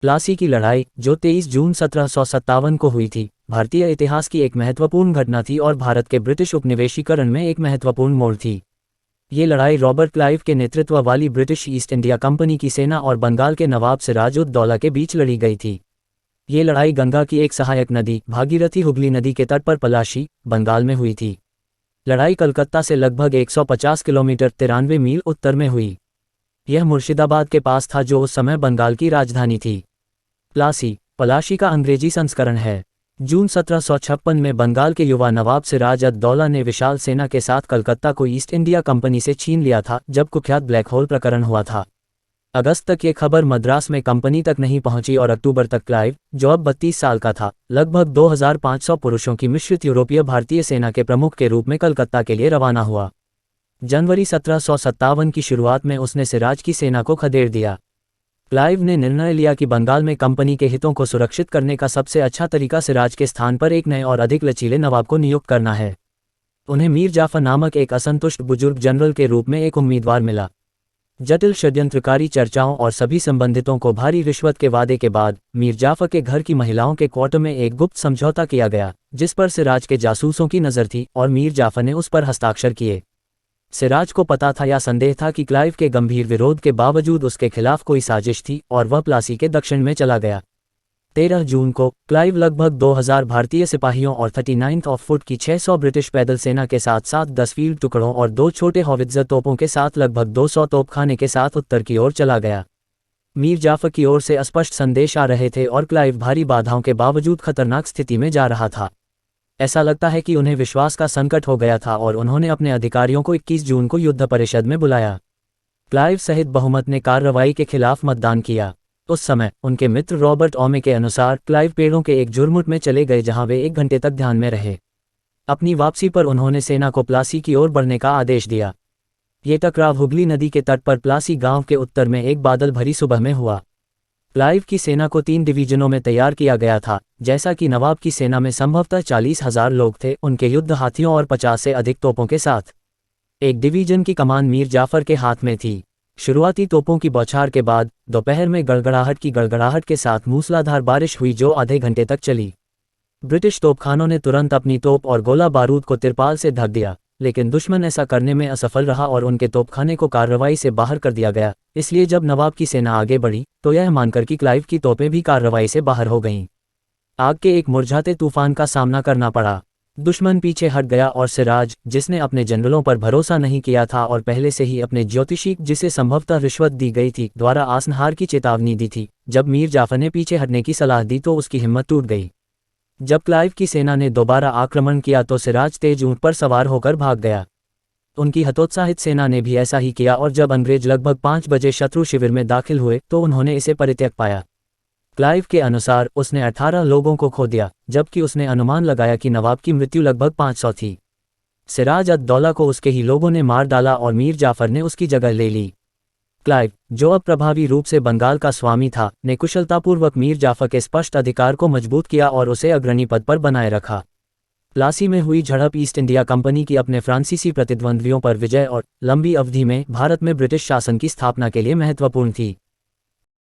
प्लासी की लड़ाई, जो 23 जून 1757 को हुई थी, भारतीय इतिहास की एक महत्वपूर्ण घटना थी और भारत के ब्रिटिश उपनिवेशीकरण में एक महत्वपूर्ण मोड़ थी। ये लड़ाई रॉबर्ट क्लाइव के नेतृत्व वाली ब्रिटिश ईस्ट इंडिया कंपनी की सेना और बंगाल के नवाब सिराज उद दौला के बीच लड़ी गई थी। ये लड़ाई गंगा की एक सहायक नदी भागीरथी हुगली नदी के तट पर पलाशी, बंगाल में हुई थी। लड़ाई कलकत्ता से लगभग 150 किलोमीटर 93 मील उत्तर में हुई। यह मुर्शिदाबाद के पास था, जो उस समय बंगाल की राजधानी थी। पलाशी का अंग्रेजी संस्करण है। जून 1756 में बंगाल के युवा नवाब सिराज अद दौला ने विशाल सेना के साथ कलकत्ता को ईस्ट इंडिया कंपनी से छीन लिया था, जब कुख्यात ब्लैक होल प्रकरण हुआ था। अगस्त तक ये खबर मद्रास में कंपनी तक नहीं पहुंची और अक्टूबर तक क्लाइव, जो अब 32 साल का था, लगभग 2500 पुरुषों की मिश्रित यूरोपीय भारतीय सेना के प्रमुख के रूप में कलकत्ता के लिए रवाना हुआ। जनवरी 1757 की शुरुआत में उसने सिराज की सेना को खदेड़ दिया। क्लाइव ने निर्णय लिया कि बंगाल में कंपनी के हितों को सुरक्षित करने का सबसे अच्छा तरीका सिराज के स्थान पर एक नए और अधिक लचीले नवाब को नियुक्त करना है। उन्हें मीर जाफर नामक एक असंतुष्ट बुजुर्ग जनरल के रूप में एक उम्मीदवार मिला। जटिल षड्यंत्रकारी चर्चाओं और सभी संबंधितों को भारी रिश्वत के वादे के बाद मीर जाफर के घर की महिलाओं के क्वार्टर में एक गुप्त समझौता किया गया, जिस पर सिराज के जासूसों की नज़र थी और मीर जाफर ने उस पर हस्ताक्षर किए। सिराज को पता था या संदेह था कि क्लाइव के गंभीर विरोध के बावजूद उसके खिलाफ कोई साजिश थी और वह प्लासी के दक्षिण में चला गया। 13 जून को क्लाइव लगभग 2000 भारतीय सिपाहियों और 39th ऑफ फुट की 600 ब्रिटिश पैदल सेना के साथ 10 फील्ड टुकड़ों और 2 छोटे हॉवित्जर तोपों के साथ लगभग 200 तोपखाने के साथ उत्तर की ओर चला गया। मीर जाफर की ओर से अस्पष्ट संदेश आ रहे थे और क्लाइव भारी बाधाओं के बावजूद खतरनाक स्थिति में जा रहा था। ऐसा लगता है कि उन्हें विश्वास का संकट हो गया था और उन्होंने अपने अधिकारियों को 21 जून को युद्ध परिषद में बुलाया। क्लाइव सहित बहुमत ने कार्रवाई के खिलाफ मतदान किया। उस समय उनके मित्र रॉबर्ट ओमे के अनुसार क्लाइव पेड़ों के एक झुरमुट में चले गए, जहां वे 1 घंटे तक ध्यान में रहे। अपनी वापसी पर उन्होंने सेना को प्लासी की ओर बढ़ने का आदेश दिया। ये टकराव हुगली नदी के तट पर प्लासी गांव के उत्तर में एक बादल भरी सुबह में हुआ। क्लाइव की सेना को 3 डिवीजनों में तैयार किया गया था। जैसा कि नवाब की सेना में संभवतः 40,000 लोग थे, उनके युद्ध हाथियों और 50 से अधिक तोपों के साथ। एक डिवीजन की कमान मीर जाफर के हाथ में थी। शुरुआती तोपों की बौछार के बाद दोपहर में गड़गड़ाहट के साथ मूसलाधार बारिश हुई, जो आधे घंटे तक चली। ब्रिटिश तोपखानों ने तुरंत अपनी तोप और गोला बारूद को तिरपाल से ढक दिया, लेकिन दुश्मन ऐसा करने में असफल रहा और उनके तोपखाने को कार्रवाई से बाहर कर दिया गया। इसलिए जब नवाब की सेना आगे बढ़ी तो यह मानकर कि क्लाइव की तोपें भी कार्रवाई से बाहर हो गईं। आग के एक मुरझाते तूफान का सामना करना पड़ा। दुश्मन पीछे हट गया और सिराज, जिसने अपने जनरलों पर भरोसा नहीं किया था और पहले से ही अपने ज्योतिषी, जिसे संभवतः रिश्वत दी गई थी, द्वारा आसनहार की चेतावनी दी थी, जब मीर जाफर ने पीछे हटने की सलाह दी तो उसकी हिम्मत टूट गई। जब क्लाइव की सेना ने दोबारा आक्रमण किया तो सिराज तेज ऊंट पर सवार होकर भाग गया। उनकी हतोत्साहित सेना ने भी ऐसा ही किया और जब अंग्रेज लगभग 5 बजे शत्रु शिविर में दाखिल हुए तो उन्होंने इसे परित्यक्त पाया। क्लाइव के अनुसार उसने 18 लोगों को खो दिया, जबकि उसने अनुमान लगाया कि नवाब की मृत्यु लगभग 500 थी। सिराज अद दौला को उसके ही लोगों ने मार डाला और मीर जाफर ने उसकी जगह ले ली। क्लाइव, जो अब प्रभावी रूप से बंगाल का स्वामी था, ने कुशलतापूर्वक मीर जाफर के स्पष्ट अधिकार को मजबूत किया और उसे अग्रणी पद पर बनाए रखा। प्लासी में हुई झड़प ईस्ट इंडिया कंपनी की अपने फ्रांसीसी प्रतिद्वंद्वियों पर विजय और लंबी अवधि में भारत में ब्रिटिश शासन की स्थापना के लिए महत्वपूर्ण थी।